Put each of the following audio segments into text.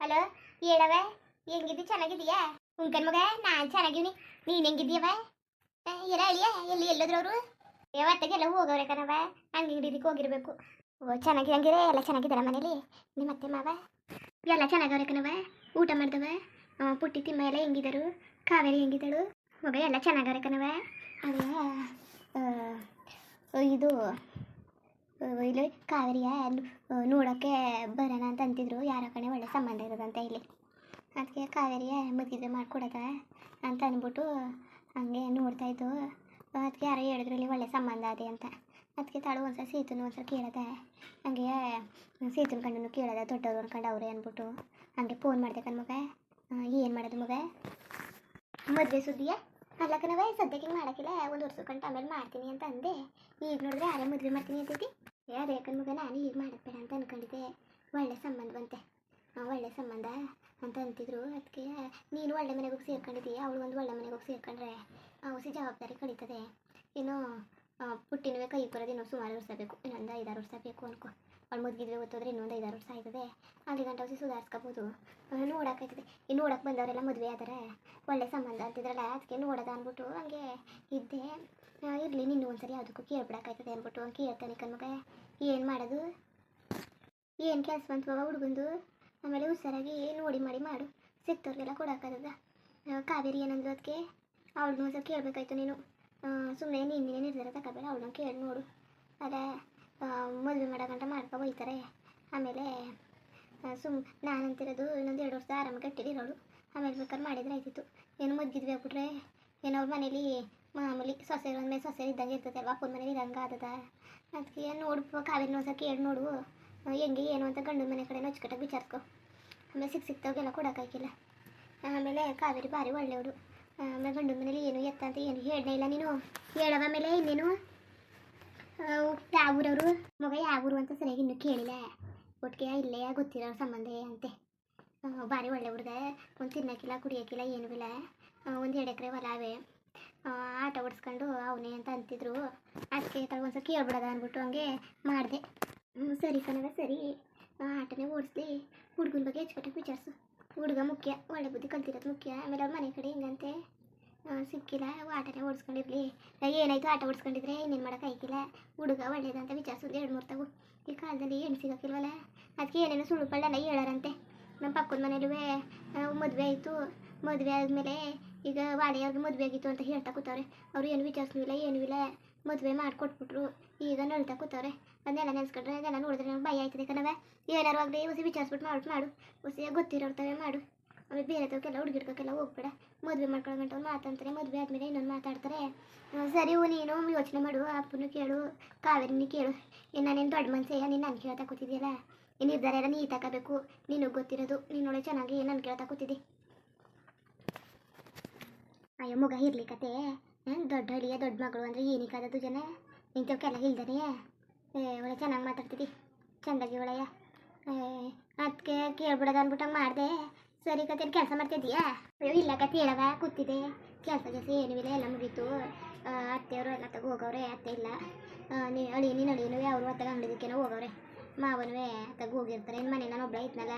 Hello, ಹೇಳವ. ಹೆಂಗಿದ್ದಿ? ಚೆನ್ನಾಗಿದೀಯಾ? ಉಂಕನ್ ಮಗ, ನಾನ್ ಚೆನ್ನಾಗಿವ್ನಿ. ನೀನ್ ಹೆಂಗಿದ್ಯವ? ಇರ ಅಳಿಯ, ಎಲ್ಲಿ ಎಲ್ಲೋದ್ರು ಅವರು? ಯಾವತ್ತಾಗೆಲ್ಲ ಹೋಗವ್ರೆ ಕಣವ. ಅಂಗಡಿಗೆ ಹೋಗಿರ್ಬೇಕು. ಓ, ಚೆನ್ನಾಗಿರಂಗಿರೆ ಎಲ್ಲ ಚೆನ್ನಾಗಿದ್ದಾರ ಮನೇಲಿ? ನಿಮ್ಮ ಅತ್ತೆ ಮಾವ ಎಲ್ಲ ಚೆನ್ನಾಗವ್ರೆ ಕಣವ. ಊಟ ಮಾಡ್ದವ? ಪುಟ್ಟಿ ತಿಮ್ಮ ಎಲ್ಲ ಹೆಂಗಿದರು? ಕಾವೇರಿ ಹೆಂಗಿದ್ದಳು? ಮಗ ಎಲ್ಲ ಚೆನ್ನಾಗವ್ರೆ ಕಣವ. ಅದೇ ಇದು ಇಲ್ಲಿ ಕಾವೇರಿಯ ನೋಡೋಕ್ಕೆ ಬರೋಣ ಅಂತ ಅಂತಿದ್ರು. ಯಾರೋ ಕಣೆ ಒಳ್ಳೆ ಸಂಬಂಧ ಇರೋದಂತ ಇಲ್ಲಿ. ಅದಕ್ಕೆ ಕಾವೇರಿಯ ಮದುವೆ ಮಾಡಿಕೊಡೋದ ಅಂತ ಅಂದ್ಬಿಟ್ಟು ಹಂಗೆ ನೋಡ್ತಾಯಿದ್ದು. ಅದಕ್ಕೆ ಯಾರೋ ಹೇಳಿದ್ರು ಇಲ್ಲಿ ಒಳ್ಳೆ ಸಂಬಂಧ ಅದೇ ಅಂತ. ಅದಕ್ಕೆ ತಾಳು ಒಂದ್ಸಲ ಸೀತನು ಒಂದ್ಸಲ ಕೇಳದೆ. ಹಂಗೆ ಸೀತನ ಕಂಡು ಕೇಳೋದ, ದೊಡ್ಡವ್ರು ಅನ್ಕೊಂಡು ಅವರೇ ಅಂದ್ಬಿಟ್ಟು ಹಂಗೆ ಫೋನ್ ಮಾಡಿದೆ ಕಣ್ ಮಗ. ಏನು ಮಾಡೋದು ಮಗ? ಮದುವೆ ಸುದ್ದಿಯ ಅಲ್ಲ ಕಣವ, ಸದ್ಯಕ್ಕೆ ಹಿಂಗೆ ಮಾಡೋಕ್ಕಿಲ್ಲ, ಒಂದು ವರ್ಷ ಕಂಡು ಆಮೇಲೆ ಮಾಡ್ತೀನಿ ಅಂತ ಅಂದೆ. ಈಗ ನೋಡಿದ್ರೆ ಯಾರೇ ಮದುವೆ ಮಾಡ್ತೀನಿ ಅಂತೈತಿ. ಅದೇ ಕಣ್ ಮಗ, ನಾನು ಈಗ ಮಾಡೋದು ಬೇಡ ಅಂತ ಅಂದ್ಕೊಂಡಿದ್ದೆ. ಒಳ್ಳೆ ಸಂಬಂಧ ಬಂತೆ, ಒಳ್ಳೆ ಸಂಬಂಧ ಅಂತ ಅಂತಿದ್ರು. ಅದಕ್ಕೆ ನೀನು ಒಳ್ಳೆ ಮನೆಗೆ ಹೋಗಿ ಸೇರ್ಕೊಂಡಿದ್ದೀಯ, ಅವಳು ಒಂದು ಒಳ್ಳೆ ಮನೆಗೆ ಹೋಗಿ ಸೇರ್ಕೊಂಡ್ರೆ ಹೊಸ ಜವಾಬ್ದಾರಿ ಕಳೀತದೆ. ಇನ್ನು ಪುಟ್ಟಿನವೇ ಕೈ ಬರೋದು ಇನ್ನೂ ಸುಮಾರು ವರ್ಷ ಬೇಕು, ಇನ್ನೊಂದು 5-6 ವರ್ಷ ಬೇಕು ಅನ್ಕೋ. ಅವಳು ಮದುವೆ ಗೊತ್ತೋದ್ರೆ ಇನ್ನೊಂದು 5-6 ವರ್ಷ ಆಯ್ತದೆ. ಅಲ್ಲಿ ಗಂಟೆ ಹೊಸ ಸುಧಾರಿಸ್ಕೋಬೋದು, ನೋಡೋಕ್ಕಾಯ್ತದೆ. ಇನ್ನು ನೋಡೋಕೆ ಬಂದವರೆಲ್ಲ ಮದುವೆ ಆದರೆ ಒಳ್ಳೆ ಸಂಬಂಧ ಅಂತಿದ್ರಲ್ಲ, ಅದಕ್ಕೆ ನೋಡೋದ ಅಂದ್ಬಿಟ್ಟು ಹಂಗೆ ಇದ್ದೆ. ಇರಲಿ, ನಿನ್ನೂ ಒಂದ್ಸರಿ ಯಾವುದಕ್ಕೂ ಕೇಳ್ಬಿಡೋಕ್ಕಾಯ್ತದೆ ಅಂದ್ಬಿಟ್ಟು ಹಂಗೆ ಕೇಳ್ತಾನೆ ಕಣ್ಮಗ. ಏನು ಮಾಡೋದು? ಏನು ಕೆಲಸ ಬಂತು ಹುಡುಗಂದು? ಆಮೇಲೆ ಹುಷಾರಾಗಿ ನೋಡಿ ಮಾಡು, ಸಿಕ್ತವ್ರಿಗೆಲ್ಲ ಕೊಡೋಕ್ಕಾಗದ. ಕಾವೇರಿ ಏನಂದ್ರು ಅದಕ್ಕೆ? ಅವಳನ್ನೂ ಒಂದ್ಸಲ ಕೇಳಬೇಕಾಯ್ತು ನೀನು. ಸುಮ್ಮನೆ ನೀನೇ ನಿರ್ಧಾರ ತಗೋಬೇಡ, ಅವಳನ್ನ ಕೇಳಿ ನೋಡು. ಅದೇ ಮದುವೆ ಮಾಡೋ ಗಂಟ ಮಾಡ್ಕೊ ಹೋಯ್ತಾರೆ. ಆಮೇಲೆ ನಾನಂತಿರೋದು ಇನ್ನೊಂದು 2 ವರ್ಷ ಆರಾಮಾಗಿ ಕಟ್ಟಿರೋಳು. ಆಮೇಲೆ ಬೇಕಾದ್ರೆ ಮಾಡಿದ್ರೆ ಆಯ್ತಿತ್ತು. ಏನು ಮದ್ಗಿದ್ವಿ ಆಗ್ಬಿಟ್ರೆ ಏನೋ ಅವ್ರ ಮನೇಲಿ ಮಾಮೂಲಿ ಸೊಸೆರು ಅಂದಮೇಲೆ ಸೊಸೆರು ಇದ್ದಂಗೆ ಇರ್ತದೆ ಅಲ್ವಾ, ಅಪ್ಪನ ಮನೇಲಿ ಇರಂಗೆ ಆದದ. ಅದಕ್ಕೆ ನೋಡು, ಕಾವೇರಿನ ಒಂದ್ಸಲ ಕೇಳಿ ನೋಡು ಹೆಂಗೆ ಏನು ಅಂತ. ಗಂಡು ಮನೆ ಕಡೆ ಅಚ್ಚುಕಟ್ಟಾಗಿ ವಿಚಾರಿಸ್ಕೊ. ಆಮೇಲೆ ಸಿಕ್ತಾಗೆಲ್ಲ ಕೊಡೋಕ್ಕಾಗಿಲ್ಲ. ಆಮೇಲೆ ಕಾವೇರಿ ಭಾರಿ ಒಳ್ಳೆಯವಳು. ಆಮೇಲೆ ಗಂಡು ಮನೇಲಿ ಏನು ಎತ್ತ ಅಂತ ಏನು ಹೇಳಲೇ ಇಲ್ಲ ನೀನು. ಹೇಳವ ಮೇಲೆ ಇನ್ನೇನು? ಯಾವ ಊರವರು ಮಗ? ಯಾವ ಊರು ಅಂತ ಸರಿಯಾಗಿ ಇನ್ನೂ ಕೇಳಿಲ್ಲ. ಒಟ್ಟಿಗೆ ಇಲ್ಲೇ ಗೊತ್ತಿರೋ ಸಂಬಂಧ ಅಂತೆ. ಭಾರಿ ಒಳ್ಳೆ ಹುಡುಗ. ಒಂದು ತಿನ್ನೋಕ್ಕಿಲ್ಲ, ಕುಡಿಯೋಕ್ಕಿಲ್ಲ, ಏನೂ ಇಲ್ಲ. ಒಂದು 2 ಎಕರೆ ಹೊಲ ಅವೇ. ಆಟ ಓಡಿಸ್ಕೊಂಡು ಅವನೇ ಅಂತ ಅಂತಿದ್ರು. ಅದಕ್ಕೆ ಒಂದ್ಸಲ ಕೇಳ್ಬಿಡೋದ ಅಂದ್ಬಿಟ್ಟು ಹಂಗೆ ಮಾಡಿದೆ. ಸರಿ ಕಣವ, ಸರಿ. ಆಟನೇ ಓಡಿಸ್ಲಿ, ಹುಡುಗನ ಬಗ್ಗೆ ಹೆಚ್ಚುಕಟ್ಟಾಗಿ ವಿಚಾರಿಸು. ಹುಡುಗ ಮುಖ್ಯ, ಒಳ್ಳೆ ಬುದ್ಧಿ ಕಲ್ತಿರೋದು ಮುಖ್ಯ. ಆಮೇಲೆ ಅವ್ರ ಮನೆ ಕಡೆ ಹಿಂಗಂತೆ ಸಿಕ್ಕಿಲ್ಲ, ಆಟನೇ ಓಡಿಸ್ಕೊಂಡಿರ್ಲಿ. ಏನಾಯ್ತು, ಆಟ ಓಡಿಸ್ಕೊಂಡಿದ್ರೆ ಇನ್ನೇನು ಮಾಡೋಕ್ಕಾಯ್ಕಿಲ್ಲ. ಹುಡುಗ ಒಳ್ಳೇದಂತ ವಿಚಾರಿಸೋದು 2-3 ತಾವು. ಈ ಕಾಲದಲ್ಲಿ ಹೆಣ್ಣು ಸಿಗೋಕ್ಕಿಲ್ವಲ್ಲ. ಅದಕ್ಕೆ ಏನೇನೋ ಸುಳ್ಳು ಪಳ್ಳೆಲ್ಲ ಹೇಳಾರಂತೆ. ನಮ್ಮ ಪಕ್ಕದ ಮನೇಲೂ ಮದುವೆ ಆಯಿತು. ಮದುವೆ ಆದಮೇಲೆ ಈಗ ವಾಣಿಯವ್ರಿಗೆ ಮದುವೆ ಆಗಿತ್ತು ಅಂತ ಹೇಳ್ತಾ ಕೂತವ್ರೆ. ಅವರು ಏನು ವಿಚಾರಿಸ್ಲಿಲ್ಲ, ಏನೂ ಇಲ್ಲ, ಮದುವೆ ಮಾಡಿಕೊಟ್ಬಿಟ್ರು. ಈಗ ನಳ್ತಾ ಕೂತವ್ರೆ. ಅದನ್ನೆಲ್ಲ ನೆನೆಸ್ಕೊಂಡ್ರೆ ಅದೆಲ್ಲ ನೋಡಿದ್ರೆ ನಂಗೆ ಭಯ ಆಯ್ತದೆ ಕಣವ. ಏನಾರು ಆಗಲಿ ಹೊಸಿ ವಿಚಾರಿಸ್ಬಿಟ್ಟು ಮಾಡು, ಹೊಸಿ ಗೊತ್ತಿರೋರ್ತವೆ ಮಾಡು. ಆಮೇಲೆ ಬೇರೆ ತವಕ್ಕೆಲ್ಲ ಹುಡುಗಿಡ್ಕೋಕ್ಕೆಲ್ಲ ಹೋಗ್ಬೇಡ. ಮದುವೆ ಮಾಡ್ಕೊಳ್ಳೋ ಗಂಟ ಒಂದು ಮಾತಂತಾರೆ, ಮದುವೆ ಆದಮೇಲೆ ಇನ್ನೊಂದು ಮಾತಾಡ್ತಾರೆ. ಸರಿ, ನೀನು ಯೋಚನೆ ಮಾಡು, ಅಪ್ಪನೂ ಕೇಳು, ಕಾವೇರಿನೂ ಕೇಳು. ನಾನೇನು ದೊಡ್ಡ ಮನ್ಸೆಯ ನೀನು ನಾನು ಕೇಳ್ತಾ ಕೂತಿದ್ಯಲ್ಲ. ಈ ನಿರ್ಧಾರ ಎಲ್ಲ ನೀ ತಗೋಬೇಕು, ನಿನಗೆ ಗೊತ್ತಿರೋದು. ನೀನೊಳೆ ಚೆನ್ನಾಗಿ ನಾನು ಕೇಳ್ತಾ ಕೂತಿದ್ದಿ. ಅಯ್ಯೋ ಮಗ, ಇರ್ಲಿ ಕತೆ. ದೊಡ್ಡ ಹಳ್ಳಿಯ ದೊಡ್ಡ ಮಗಳು ಅಂದರೆ ಏನಕ್ಕಾದದ್ದು ಜನ ಇಂಥವಕ್ಕೆಲ್ಲ ಇಲ್ದಾನೆಯ. ಒಳ್ಳೆ ಚೆನ್ನಾಗಿ ಮಾತಾಡ್ತಿದ್ದಿ, ಚೆಂದಾಗಿ ಒಳ್ಳೆಯ. ಅದಕ್ಕೆ ಕೇಳ್ಬಿಡೋದು ಅಂದ್ಬಿಟ್ಟಂಗೆ ಮಾಡಿದೆ. ಸರಿ ಕತೆ, ಕೆಲಸ ಮಾಡ್ತಿದ್ದೀಯಾ? ಅಯ್ಯೋ ಇಲ್ಲ ಕತೆ, ಹೇಳವ ಕೂತಿದ್ದೆ. ಕೆಲಸ ಏನೂ ಇಲ್ಲ, ಎಲ್ಲ ಮುಗೀತು. ಅತ್ತೆಯವರು ಎಲ್ಲ ತಗೋ ಹೋಗವ್ರೆ. ಅತ್ತೆ ಇಲ್ಲ, ನೀನು ಅಳಿನೂ ಅವರು ಅತ್ತಾಗ ಅಂಗಡಿದಕ್ಕೇನೋ ಹೋಗವ್ರೆ. ಮಾವನೂ ಅತ್ತಾಗ ಹೋಗಿರ್ತಾರೆ. ಇನ್ನು ಮನೆ ನಾನು ಒಬ್ಬಳ ಇದ್ನಲ್ಲ,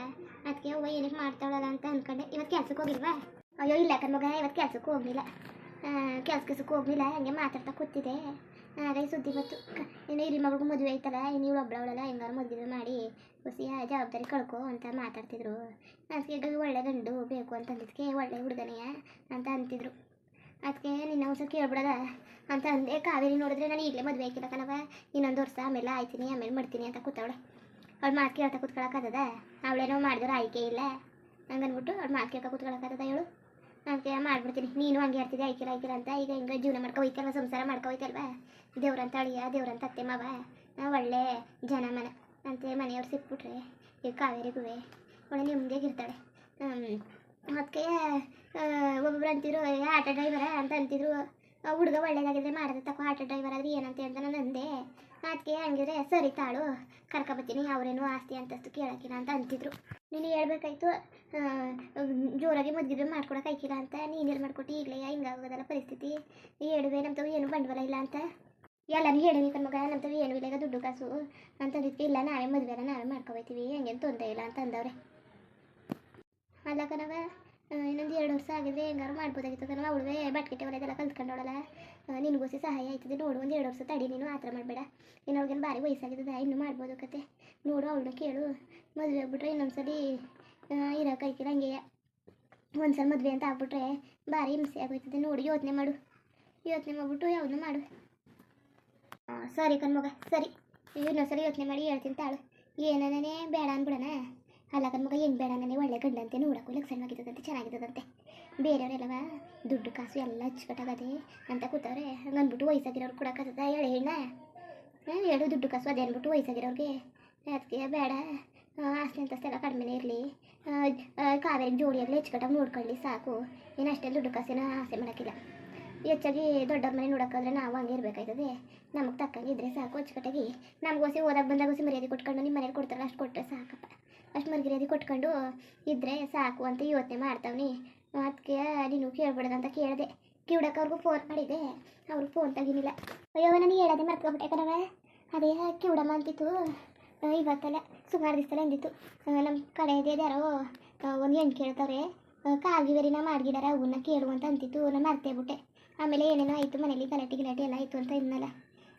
ಅದಕ್ಕೆ ಅವ್ವ ಏನಕ್ಕೆ ಮಾಡ್ತಾಳಲ್ಲ ಅಂತ ಅಂದ್ಕೊಂಡೆ. ಇವತ್ತು ಕೆಲ್ಸಕ್ಕೆ ಹೋಗಿಲ್ವಾ? ಅಯ್ಯೋ ಇಲ್ಲ ಕಣ್ಮಗ, ಇವತ್ತು ಕೆಲ್ಸಕ್ಕೆ ಹೋಗಲಿಲ್ಲ. ಕೆಲ್ಸಕ್ಕೆ ಹೋಗಲಿಲ್ಲ, ಹಂಗೆ ಮಾತಾಡ್ತಾ ಕೂತಿದ್ದೆ. ಅದೇ ಸುದ್ದಿ ಬಂತು, ಇನ್ನು ಹಿರಿ ಮಗಳಿಗೂ ಮದುವೆ ಆಯ್ತಲ್ಲ, ಇನ್ನು ಇವಳು ಒಬ್ಬಳವಳಲ್ಲ, ಹೆಂಗಾರು ಮದುವೆ ಮಾಡಿ ಹೊಸಿಯ ಜವಾಬ್ದಾರಿ ಕಳ್ಕೊ ಅಂತ ಮಾತಾಡ್ತಿದ್ರು. ಅದಕ್ಕೆ ಈಗ ಒಳ್ಳೆ ಗಂಡು ಬೇಕು ಅಂತಂದಿದ್ದಕ್ಕೆ ಒಳ್ಳೆ ಹುಡುಗನೆಯ ಅಂತ ಅಂತಿದ್ರು. ಅದಕ್ಕೆ ನಿನ್ನ ಒಂದ್ಸಲ ಕೇಳ್ಬಿಡೋದ ಅಂತ ಅಂದೆ. ಕಾವೇರಿ ನೋಡಿದ್ರೆ ನಾನು ಈಗಲೇ ಮದುವೆ ಆಯ್ತಿಲ್ಲ ಕಣವ, ಇನ್ನೊಂದು ವರ್ಷ ಆಮೇಲೆ ಆಯ್ತೀನಿ, ಆಮೇಲೆ ಮಾಡ್ತೀನಿ ಅಂತ ಕೂತವಳೆ. ಅವ್ಳು ಮಾತು ಕೇಳ್ತಾ ಕೂತ್ಕೊಳ್ಳೋಕ್ಕಾಗದ? ಅವಳೇನೋ ಮಾಡಿದ್ರೆ ಆಯ್ಕೆ ಇಲ್ಲ ಹಂಗನ್ಬಿಟ್ಟು ಅವ್ಳು ಮಾತು ಕೇಳ್ತಾ ಕೂತ್ಕೊಳ್ಳೋಕ್ಕಾಗದ ಹೇಳು? ಅದಕ್ಕೆ ಮಾಡಿಬಿಡ್ತೀನಿ. ನೀನು ಹಂಗೆ ಹೇಳ್ತಿದ್ದೆ ಆಯ್ಕಿಲ್ಲ ಅಂತ. ಈಗ ಹಿಂಗೆ ಜೀವನ ಮಾಡ್ಕೊ ಹೋಯ್ತಲ್ವ, ಸಂಸಾರ ಮಾಡ್ಕೊ ಹೋಯ್ತಲ್ವ. ದೇವ್ರಂತ ಅಳಿಯ, ದೇವ್ರಂತ ಅತ್ತೆ ಮಾವ, ಒಳ್ಳೆ ಜನ ಅಂತೆ ಮನೆಯವ್ರು ಸಿಕ್ಬಿಟ್ರೆ ಈಗ ಕಾವೇರಿಗೂ ಒಳ್ಳೆ ನೆಮ್ಮದಿಯಾಗಿರ್ತಾಳೆ. ಅದಕ್ಕೆ ಒಬ್ಬೊಬ್ರು ಅಂತಿದ್ರು ಆಟೋ ಡ್ರೈವರ ಅಂತ ಅಂತಿದ್ರು. ಹುಡುಗ ಒಳ್ಳೇದಾಗಿದ್ರೆ ಮಾಡೋದು ತಗೋ, ಆಟೋ ಡ್ರೈವರ್ ಆದರೆ ಏನಂತೆ ಅಂತ ನಾನು ಅಂದೆ. ಅದಕ್ಕೆ ಹಂಗಿದ್ರೆ ಸರಿ ತಾಳು ಕರ್ಕೊಬತ್ತೀನಿ, ಅವರೇನು ಆಸ್ತಿ ಅಂತಸ್ತು ಕೇಳೋಕ್ಕಿಲ್ಲ ಅಂತ ಅಂತಿದ್ರು. ನೀನು ಹೇಳ್ಬೇಕಾಯ್ತು, ಜೋರಾಗಿ ಮದುವೆ ಮಾಡ್ಕೊಡೋಕ್ಕಾಯ್ಕಿಲ್ಲ ಅಂತ. ನೀನೇನು ಮಾಡ್ಕೊಟ್ಟು ಈಗಲೇ ಹಿಂಗಾಗೋದಲ್ಲ ಪರಿಸ್ಥಿತಿ. ಹೇಳುವೆ ನಮ್ಮ ತಾವು ಏನು ಬಂಡವಾಳ ಇಲ್ಲ ಅಂತ. ಎಲ್ಲನೂ ಹೇಳಿ ಕಣ್ಮಗ, ನಮ್ಮ ತಾವು ಏನೂ ಇಲ್ಲ, ಈಗ ದುಡ್ಡು ಕಾಸು ಅಂತಂದಿದ್ದಕ್ಕೆ ಇಲ್ಲ, ನಾವೇ ಮದುವೆ ಎಲ್ಲ ನಾವೇ ಮಾಡ್ಕೊಬತ್ತೀವಿ, ಹಂಗೇನು ತೊಂದರೆ ಇಲ್ಲ ಅಂತ ಅಂದವ್ರೆ. ಅಲ್ಲ ಕಣವ, ಇನ್ನೊಂದು 2 ವರ್ಷ ಆಗಿದ್ರೆ ಹೆಂಗಾರು ಮಾಡ್ಬೋದಾಗಿತ್ತು ಕಣವ. ಅವಳುವೆ ಬಟ್ಕೆಟೆ ಒಲೆದೆಲ್ಲ ಕಲ್ತ್ಕೊಂಡವಳಲ್ಲ, ನಿನಗೋಸಿ ಸಹಾಯ ಆಯ್ತದೆ ನೋಡು. ಒಂದು 2 ವರ್ಷ ತಡಿ, ನೀನು ಆ ಥರ ಮಾಡಬೇಡ. ಇನ್ನು ಅವ್ಳಿಗೇನು ಭಾರಿ ವಯಸ್ಸಾಗಿದ್ದದ, ಇನ್ನೂ ಮಾಡ್ಬೋದು ಕತೆ. ನೋಡು ಅವಳನ್ನ ಕೇಳು, ಮದುವೆ ಆಗ್ಬಿಟ್ರೆ ಇನ್ನೊಂದ್ಸಲಿ ಇರೋಕೈಕಿಲ್ಲ ಹಂಗೆ. ಒಂದ್ಸಲ ಮದುವೆ ಅಂತ ಆಗ್ಬಿಟ್ರೆ ಭಾರಿ ಹಿಂಸೆ ಆಗೋಯ್ತದೆ. ನೋಡಿ ಯೋಚನೆ ಮಾಡಿಬಿಟ್ಟು ಯಾವುದು ಮಾಡು. ಸರಿ ಕಣ್ಮಗ, ಸರಿ, ಇನ್ನೊಂದ್ಸಲ ಯೋಚನೆ ಮಾಡಿ ಹೇಳ್ತೀನಿ ತಾಳು. ಏನನೇ ಬೇಡ ಅಂದ್ಬಿಡಣ. ಅಲ್ಲ ಕಣ್ಮಗ, ಹೆಂಗೆ ಬೇಡ ನನಗೆ ಒಳ್ಳೆ ಗಂಡಂತೆ, ನೋಡೋಕ್ಕೂ ಲಕ್ಷಣವಾಗಿದ್ದದಂತೆ, ಚೆನ್ನಾಗಿದ್ದದಂತೆ. ಬೇರೆಯವರೆಲ್ಲವ ದುಡ್ಡು ಕಾಸು ಎಲ್ಲ ಅಚ್ಚುಕಟ್ಟಾಗದೆ ಅಂತ ಕೂತವ್ರೆ. ಹಂಗನ್ಬಿಟ್ಟು ವಯಸ್ಸಾಗಿರೋರು ಕೊಡೋಕ್ಕದ ಹೇಳಿ ಹೆಣ್ಣ, ಹೇಳು ದುಡ್ಡು ಕಾಸು ಅದೇ ಅಂದ್ಬಿಟ್ಟು ವಯಸ್ಸಾಗಿರೋರಿಗೆ. ಅದಕ್ಕೆ ಬೇಡ, ಆಸ್ತಿ ಅಂತಸ್ತೆಲ್ಲ ಕಡಿಮೆನೇ ಇರಲಿ, ಕಾವೇರಿಗೆ ಜೋಡಿಯಾಗಲಿ ಅಚ್ಚುಕಟ್ಟಾಗಿ ನೋಡ್ಕೊಳ್ಳಿ ಸಾಕು. ಏನು ಅಷ್ಟೇ ದುಡ್ಡು ಕಾಸಿನ ಆಸೆ ಮಾಡೋಕ್ಕಿಲ್ಲ. ಹೆಚ್ಚಾಗಿ ದೊಡ್ಡವ್ರ ಮನೆ ನೋಡೋಕ್ಕಾದ್ರೆ ನಾವು ಹಂಗೆ ಇರಬೇಕಾಯ್ತದೆ. ನಮಗೆ ತಕ್ಕಂಗೆ ಇದ್ದರೆ ಸಾಕು, ಅಚ್ಚುಕಟ್ಟಾಗಿ. ನಮಗೋಸಿ ಓದಾಗ ಬಂದಾಗ ಓಸಿ ಮರ್ಯಾದೆ ಕೊಟ್ಕೊಂಡು ನಿಮ್ಮ ಮನೇಲಿ ಕೊಡ್ತಾರಲ್ಲ ಅಷ್ಟು ಕೊಟ್ಟರೆ ಸಾಕಪ್ಪ. ಅಷ್ಟು ಮರ್ಯಾದೆ ಕೊಟ್ಕೊಂಡು ಇದ್ದರೆ ಸಾಕು ಅಂತ ಯೋಚನೆ ಮಾಡ್ತಾವ್ನಿ. ಅದಕ್ಕೆ ನೀನು ಕೇಳ್ಬಿಡೋದಂತ ಕೇಳಿದೆ. ಕಿವುಡಕ್ಕೆ ಅವ್ರಿಗೂ ಫೋನ್ ಮಾಡಿದ್ದೆ, ಅವ್ರು ಫೋನ್ ತೆಗಿನಿಲ್ಲ. ಅಯ್ಯೋ ನನಗೆ ಹೇಳೋದೇ ಮರ್ತ್ಕೊಬಿಟ್ಟೆ ಕಣವ. ಅದೇ ಕಿವುಡಮ್ಮ ಅಂತಿತ್ತು, ಇವತ್ತಲ್ಲ ಸುಮಾರು ದಿವಸಲ್ಲ ಅಂದಿತ್ತು. ನಮ್ಮ ಕಡೆಯದೇ ಯಾರೋ ಒಂದು ಹೆಣ್ಣು ಕೇಳ್ತವ್ರೆ, ಕಾಲ್ಗಿವೇರಿನ ಮಾಡ್ಗಿಡಾರ ಅವನ್ನ ಕೇಳುವಂತ ಅಂತಿತ್ತು. ನಾನು ಮರ್ತೇ ಬಿಟ್ಟೆ. ಆಮೇಲೆ ಏನೇನೋ ಆಯಿತು ಮನೇಲಿ, ಗಲಾಟೆ ಎಲ್ಲ ಆಯಿತು ಅಂತ ಇನ್ನಲ್ಲ.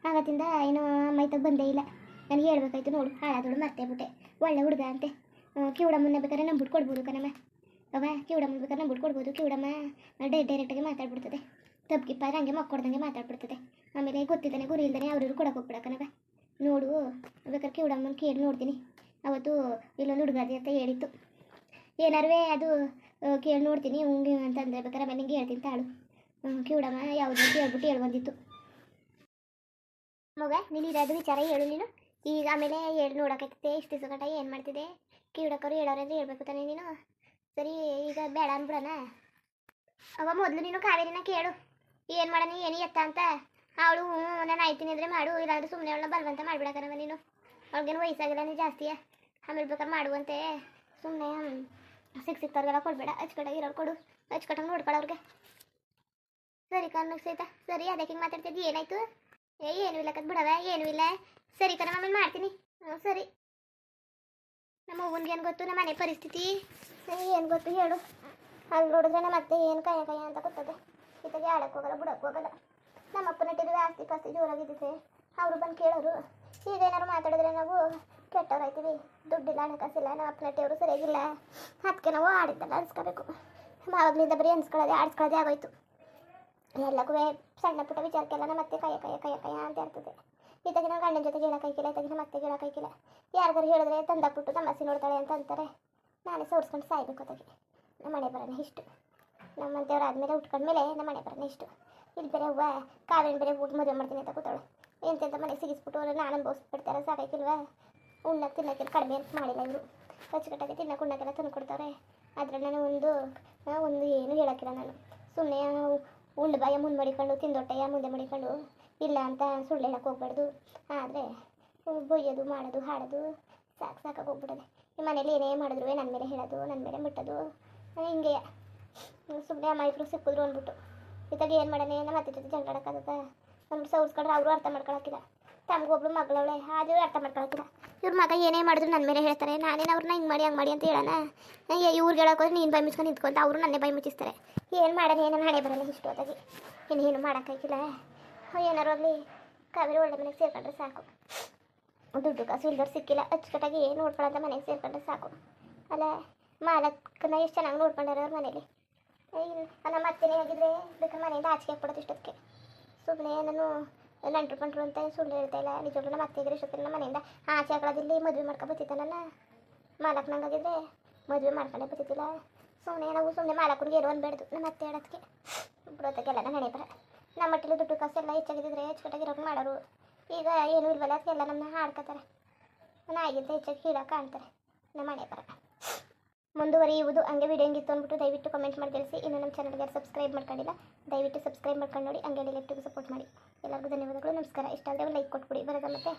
ಆವತ್ತಿಂದ ಏನೋ ಅಮ್ಮ ಇತ್ತಾಗ ಬಂದೇ ಇಲ್ಲ. ನನಗೆ ಹೇಳ್ಬೇಕಾಯ್ತು ನೋಡು, ಹಾಳಾದೋಳು ಮರ್ತೇ ಬಿಟ್ಟೆ. ಒಳ್ಳೆ ಹುಡುಗ ಅಂತೆ. ಕಿವುಡಮ್ಮನ ಬೇಕಾದ್ರೆ ನಂಬಿಟ್ಟು ಕೊಡ್ಬೋದು ಕಣಮ್ಮ. ಅವ ಕಿವುಡಮ್ಮ ಬೇಕಾದ್ರೆ ನಂಬಿಟ್ಟು ಕೊಡ್ಬೋದು. ಕಿವುಡಮ್ಮ ಡೈರೆಕ್ಟಾಗಿ ಮಾತಾಡ್ಬಿಡ್ತದೆ, ತಪ್ಪಿಪ್ಪ ಹಂಗೆ ಮಕ್ಕೊಡ್ದಂಗೆ ಮಾತಾಡ್ಬಿಡ್ತದೆ. ಆಮೇಲೆ ಗೊತ್ತಿದ್ದಾನೆ ಗುರಿ ಇಲ್ದಾನೆ ಅವ್ರಿಗೂ ಕೊಡಕ್ಕೆ ಹೋಗ್ಬಿಡಕನವ. ನೋಡು ಬೇಕಾದ್ರೆ ಕಿವುಡಮ್ಮನ ಕೇಳಿ ನೋಡ್ತೀನಿ. ಅವತ್ತು ಇಲ್ಲೊಂದು ಹುಡುಗಾದಿ ಅಂತ ಹೇಳಿತ್ತು. ಏನಾರು ಅದು ಕೇಳಿ ನೋಡ್ತೀನಿ ಹಂಗೆ ಅಂತಂದರೆ ಬೇಕಾದ್ರೆ ಆಮೇಲೆ ನಿಂಗೆ ಹೇಳ್ತೀನಿ ತಾಳು. ಕಿವುಡಮ್ಮ ಯಾವುದು ಕೇಳ್ಬಿಟ್ಟು ಹೇಳಿ ಬಂದಿತ್ತು. ಮಗ ನೀನು ಇರೋದು ವಿಚಾರ ಹೇಳು ನೀನು. ಈಗ ಆಮೇಲೆ ಹೇಳಿ ನೋಡೋಕೈತದೆ. ಇಷ್ಟು ದಿವಸ ಗಂಟ ಏನು ಮಾಡ್ತಿದ್ದೆ? ಕಿವುಡಕ್ಕವ್ರು ಹೇಳೋರು ಅಂದರೆ ಹೇಳ್ಬೇಕು ತಾನೆ ನೀನು. ಸರಿ, ಈಗ ಬೇಡ ಅಂದ್ಬಿಡೋಣ. ಅವ ಮೊದಲು ನೀನು ಕಾವೇರಿನ ಕೇಳು, ಏನು ಮಾಡೋಣ ಏನು ಎತ್ತ ಅಂತ. ಅವಳು ನಾನು ಆಯ್ತೀನಿ ಅಂದರೆ ಮಾಡು, ಇಲ್ಲಾಂದ್ರೆ ಸುಮ್ಮನೆ ಅವಳನ್ನ ಬಲವಂತ ಮಾಡಿಬಿಡಕನವ ನೀನು. ಅವ್ಳಿಗೇನು ವಯಸ್ಸಾಗಿಲ್ಲ ನೀನು ಜಾಸ್ತಿಯ. ಆಮೇಲೆ ಬೇಕಾದ್ರೆ ಮಾಡುವಂತೆ. ಸುಮ್ಮನೆ ಸಿಕ್ತವ್ರಿಗೆಲ್ಲ ಕೊಡಬೇಡ, ಅಚ್ಚುಕಟ್ಟಾಗಿ ಇರೋರು ಕೊಡು, ಅಚ್ಚುಕಟ್ಟಾಗಿ ನೋಡ್ಕೊಳ್ಳೋರ್ಗೆ. ಸರಿ ಕಣ್ಣು ಸಹಿತ. ಸರಿ, ಅದಕ್ಕೆ ಹಿಂಗೆ ಮಾತಾಡ್ತಿದ್ದಿ, ಏನಾಯ್ತು? ಏನೂ ಇಲ್ಲ ಕತ್ ಬಿಡವ, ಏನೂ ಇಲ್ಲ. ಸರಿ ಕಣ, ಆಮೇಲೆ ಮಾಡ್ತೀನಿ. ಸರಿ. ನಮ್ಮ ಅವ್ವನಿಗೆ ಏನು ಗೊತ್ತು ನಮ್ಮ ಮನೆ ಪರಿಸ್ಥಿತಿ? ಏನು ಗೊತ್ತು ಹೇಳು. ಅಲ್ಲಿ ನೋಡಿದ್ರೆ ನಮ್ಮ ಅತ್ತೆ ಏನು ಕೈಯ ಅಂತ ಗೊತ್ತದೆ. ಇತ್ತಾಗೆ ಆಡಕ್ಕೆ ಹೋಗಲ್ಲ, ಬಿಡಕ್ಕೆ ಹೋಗಲ್ಲ. ನಮ್ಮ ಅಪ್ಪನ ಇಟ್ಟಿದ್ರೆ ಆಸ್ತಿ ಪಾಸ್ತಿ ಜೋರಾಗಿದ್ದಿದೆ, ಅವರು ಬಂದು ಕೇಳೋರು. ಈಗ ಏನಾರು ಮಾತಾಡಿದ್ರೆ ನಾವು ಕೆಟ್ಟವ್ರಾಯ್ತೀವಿ. ದುಡ್ಡಿಲ್ಲ, ಹಣಕಾಸಿಲ್ಲ, ನಮ್ಮ ಅಪ್ಪನಟ್ಟಿಯವರು ಸರಿಯಾಗಿಲ್ಲ. ಅದಕ್ಕೆ ನಾವು ಆಡಿದ್ದಲ್ಲ ಅನ್ಸ್ಕೋಬೇಕು. ಆವಾಗಲಿಂದ ಬರೀ ಅನ್ಸ್ಕೊಳ್ಳೋದೆ ಆಡಿಸ್ಕೊಳ್ಳೋದೇ ಆಗೋಯ್ತು. ಎಲ್ಲಕ್ಕೂ ಸಣ್ಣ ಪುಟ್ಟ ವಿಚಾರಕ್ಕೆಲ್ಲ ನಮ್ಮ ಅತ್ತೆ ಕೈಯ ಅಂತ ಇರ್ತದೆ. ಇತ್ತಾಗಿ ನಾವು ಗಂಡನ ಜೊತೆಗೆ ಹೇಳೋಕ್ಕಾಯ್ಕಿಲ್ಲ, ಇತ್ತಾಗಿ ನಮ್ಮ ಅತ್ತೆಗೆ ಹೇಳೋಕ್ಕಾಯ್ಕಿಲ್ಲ. ಯಾರಿಗಾರು ಹೇಳಿದ್ರೆ ತಂದಾಕ್ಬಿಟ್ಟು ತಮ್ಮಸಿ ನೋಡ್ತಾಳೆ ಅಂತ ಅಂತಾರೆ. ನಾನೇ ಸೋರ್ಸ್ಕೊಂಡು ಸಾಯ್ಬೇಕು. ಅತ್ತಾಗಿ ನಮ್ಮ ಮನೆ ಬರೋಣ ಇಷ್ಟು. ನಮ್ಮಂತೆಯವ್ರು ಆದಮೇಲೆ ಉಟ್ಕೊಂಡ್ಮೇಲೆ ನಮ್ಮ ಮನೆ ಬರೋಣ ಇಷ್ಟು. ಇಲ್ಲಿ ಬೇರೆ ಹೂವು ಕಾವೇರಿ ಬೇರೆ ಹೋಗಿ ಮದುವೆ ಮಾಡ್ತೀನಿ ಅಂತ ಕೂತಾಳೆ. ಎಂತೆಂತ ಮನೆಗೆ ಸಿಗಿಸ್ಬಿಟ್ಟು ನಾನು ಅನುಭವಿಸ್ಬಿಡ್ತಾರೆ. ಸಾಕಾಯ್ಕಿಲ್ವ? ಉಣ್ಣಕ್ಕೆ ತಿನ್ನೋಕ್ಕೆಲ್ಲ ಕಡಿಮೆ ಅಂತ ಮಾಡಿಲ್ಲ ಇವರು. ಅಚ್ಚುಕಟ್ಟಾಗಿ ತಿನ್ನಕ್ಕೆ ಉಣ್ಣಕ್ಕೆಲ್ಲ ತಂದು ಕೊಡ್ತಾರೆ. ಆದರೆ ನಾನು ಒಂದು ಏನು ಹೇಳೋಕ್ಕಿಲ್ಲ. ನಾನು ಸುಮ್ಮನೆ ಉಂಡು ಬಾಯ ಮುಂದೆ ಮಡಿಕೊಂಡು ತಿಂದೊಟ್ಟೆಯ ಮುಂದೆ ಮಡಿಕೊಂಡು ಇಲ್ಲ ಅಂತ ಸುಳ್ಳು ಹೇಳಕ್ಕೆ ಹೋಗ್ಬಾರ್ದು. ಆದರೆ ಬೊಯ್ಯೋದು ಮಾಡೋದು ಹಾಡೋದು ಸಾಕಾಗಿ ಹೋಗ್ಬಿಡೋದೆ. ಈ ಮನೇಲಿ ಏನೇ ಮಾಡಿದ್ರು ನನ್ನ ಮೇಲೆ ಹೇಳೋದು, ನನ್ನ ಮೇಲೆ ಮುಟ್ಟೋದು, ಹಿಂಗೆ ಸುಮ್ಮನೆ ಅಮ್ಮ ಇಬ್ಬರು ಸಿಕ್ಕಿದ್ರು ಅಂದ್ಬಿಟ್ಟು. ಇತ್ತಾಗ ಏನು ಮಾಡೋಣ? ನಮ್ಮ ಅತ್ತೆ ಜೊತೆ ಜಗಳ ಆಡೋಕ್ಕಾಗತ್ತ? ನಮ್ಮ ಸೌರ್ಸ್ಕೊಂಡ್ರೆ ಅವರು ಅರ್ಥ ಮಾಡ್ಕೊಳಕ್ಕಿಲ್ಲ. ತಮಗೊಬ್ಳು ಮಗಳವಳೆ, ಆದರೂ ಅರ್ಥ ಮಾಡ್ಕೊಳಕ್ಕಿಲ್ಲ. ಇವ್ರ ಮಗ ಏನೇ ಮಾಡಿದ್ರು ನನ್ನ ಮೇಲೆ ಹೇಳ್ತಾರೆ. ನಾನೇನು ಅವ್ರನ್ನ ಹಿಂಗೆ ಮಾಡಿ ಹಂಗೆ ಮಾಡಿ ಅಂತ ಹೇಳೋಣ? ಇವ್ರಿಗೆ ಹೇಳೋಕೋದ್ರೆ ನೀನು ಬೈ ಮುಚ್ಕೊಂಡು ನಿಂತ್ಕೊಂತ ಅವರು ನನ್ನೇ ಬೈ ಮುಚ್ಚಿಸ್ತಾರೆ. ಏನು ಮಾಡೋಣ? ನನ್ನ ಹಣೆ ಬರೋಲ್ಲ ಇಷ್ಟು ಹೊತ್ತಾಗಿ. ಏನು ಮಾಡೋಕ್ಕಾಗಿಲ್ಲ. ಏನಾರು ಆಗಲಿ ಕಾವೇರಿ ಒಳ್ಳೆ ಮನೆಗೆ ಸೇರ್ಕೊಂಡ್ರೆ ಸಾಕು. ದುಡ್ಡು ಕಾಸು ಇಲ್ದವ್ರು ಸಿಕ್ಕಿಲ್ಲ, ಅಚ್ಚುಕಟ್ಟಾಗಿ ನೋಡ್ಕೊಳ್ಳೋಂಥ ಮನೆಗೆ ಸೇರ್ಕೊಂಡ್ರೆ ಸಾಕು. ಅಲ್ಲ, ಮಾಲಕ್ಕನ ಎಷ್ಟು ಚೆನ್ನಾಗಿ ನೋಡ್ಕೊಂಡಾರೆ ಅವ್ರ ಮನೇಲಿ. ನಮ್ಮ ಅತ್ತೆನೇ ಆಗಿದ್ರೆ ಬೇಕಾದ್ರೆ ಮನೆಯಿಂದ ಆಚೆಗೆ ಹಾಕ್ಬಿಡೋದು ಇಷ್ಟೊತ್ತಿಗೆ. ಸುಮ್ಮನೆ ನಾನು ನಂಟರು ಪಂಟ್ರು ಅಂತ ಸುಳ್ಳು ಹೇಳ್ತಾ ಇಲ್ಲ. ನಿಜವಾಗ್ಲೂ ನಮ್ಮ ಅತ್ತೆ ಇದ್ರೆ ಇಷ್ಟೊತ್ತಿಗೆ ನಮ್ಮ ಮನೆಯಿಂದ ಆಚೆ ಹಾಕೊಳ್ಳೋದಿಲ್ಲಿ ಮದುವೆ ಮಾಡ್ಕೊಂಡು ಬತ್ತಿದ್ದಾನಲ್ಲ. ಮಾಲಕ್ಕನಂಗಾಗಿದ್ರೆ ಮದುವೆ ಮಾಡ್ಕೊಂಡೇ ಬತ್ತಿದ್ದಿಲ್ಲ. ಸುಮ್ಮನೆ ಮಾಲಕ್ಕನಿಗೆ ಏನೋ ಅನ್ಬೇಡ್ದು ನಮ್ಮ ಅತ್ತೆ ಹೇಳೋದಕ್ಕೆ. ಬಿಡೋದಕ್ಕೆಲ್ಲ ನನ್ನ ಹಣೆ ಬರ. ನಮ್ಮ ಮಟ್ಟಿಲು ದುಡ್ಡು ಕಾಸು ಎಲ್ಲ ಹೆಚ್ಚಾಗಿದ್ದರೆ ಅಚ್ಚುಕಟ್ಟಾಗಿರೋಕೆ ಮಾಡೋರು. ಈಗ ಏನೂ ಇಲ್ವಲ್ಲ, ಅದಕ್ಕೆಲ್ಲ ನಮ್ಮನ್ನ ಹಾಡ್ಕೊತಾರೆ. ನಾಯಿಗಿಂತ ಹೆಚ್ಚಾಗಿ ಕೀಳಕ್ಕೆ ಕಾಣ್ತಾರೆ. ನಮ್ಮ ಹಣೆ ಬರ ಮುಂದುವರಿಯುವುದು. ಹಂಗೆ ವಿಡಿಯೋ ಹೆಂಗಿತ್ತು ಅಂದ್ಬಿಟ್ಟು ದಯವಿಟ್ಟು ಕಮೆಂಟ್ ಮಾಡಿ ತಿಳಿಸಿ. ಇನ್ನು ನಮ್ಮ ಚಾನಲ್ಗೆ ಸಬ್ಸ್ಕ್ರೈಬ್ ಮಾಡ್ಕೊಂಡಿಲ್ಲ, ದಯವಿಟ್ಟು ಸಬ್ಸ್ಕ್ರೈಬ್ ಮಾಡ್ಕೊಂಡು ನೋಡಿ. ಹಂಗೆ ಡಿಲೆಕ್ಟಿಗೆ ಸಪೋರ್ಟ್ ಮಾಡಿ. ಎಲ್ಲರಿಗೂ ಧನ್ಯವಾದಗಳು, ನಮಸ್ಕಾರ. ಇಷ್ಟ ಆದರೆ ಒಂದು ಲೈಕ್ ಕೊಟ್ಬಿಡಿ. ಬರೋದ ಮತ್ತೆ